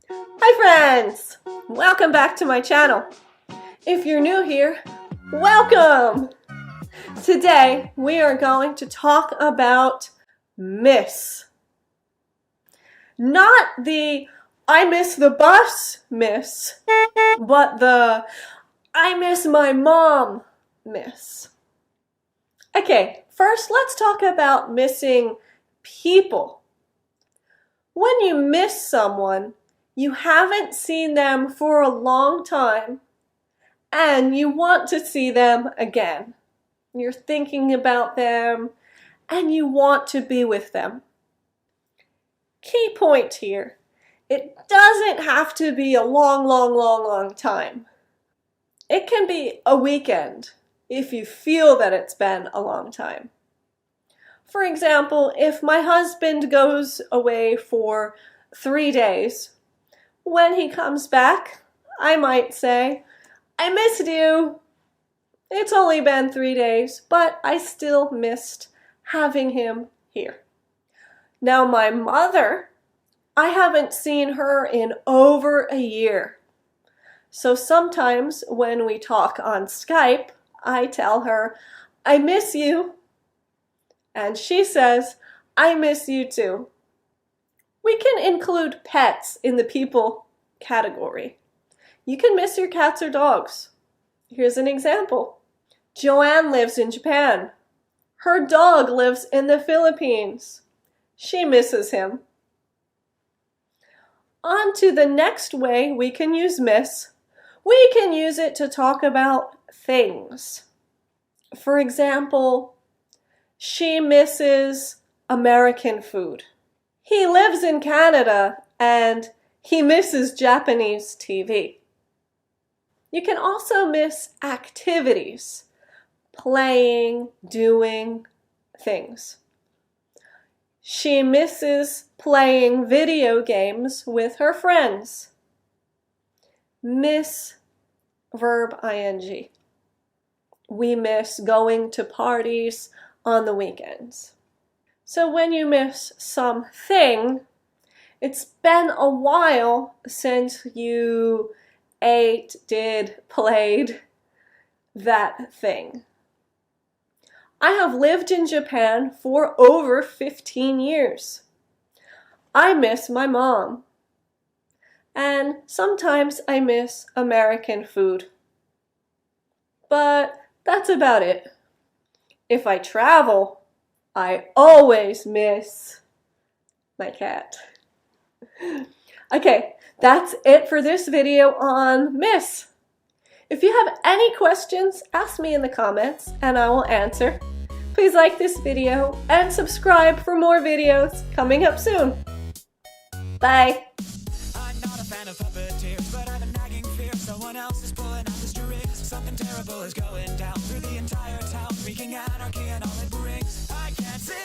Hi friends! Welcome back to my channel. If you're new here, welcome! Today we are going to talk about miss. Not the I miss the bus miss, but the I miss my mom miss. Okay, first let's talk about missing people. When you miss someone, you haven't seen them for a long time and you want to see them again. You're thinking about them and you want to be with them. Key point here, it doesn't have to be a long time. It can be a weekend if you feel that it's been a long time. For example, if my husband goes away for 3 days, when he comes back, I might say, I missed you. It's only been 3 days, but I still missed having him here. Now my mother, I haven't seen her in over a year. So sometimes when we talk on Skype, I tell her, I miss you. And she says, I miss you too. We can include pets in the people category. You can miss your cats or dogs. Here's an example. Joanne lives in Japan. Her dog lives in the Philippines. She misses him. On to the next way we can use miss. We can use it to talk about things. For example, she misses American food. He lives in Canada and he misses Japanese TV. You can also miss activities, playing, doing things. She misses playing video games with her friends. Miss, verb ing. We miss going to parties on the weekends. So when you miss something, it's been a while since you ate, did, played that thing. I have lived in Japan for over 15 years. I miss my mom. And sometimes I miss American food. But that's about it. If I travel, I always miss my cat. Okay, that's it for this video on miss. If you have any questions, ask me in the comments and I will answer. Please like this video and subscribe for more videos coming up soon. Bye. I'm not a fan of puppeteers, but I've a nagging fear someone else is pulling out the strings. Something terrible is going down through the entire town, wreaking anarchy and all it brings. I can't sit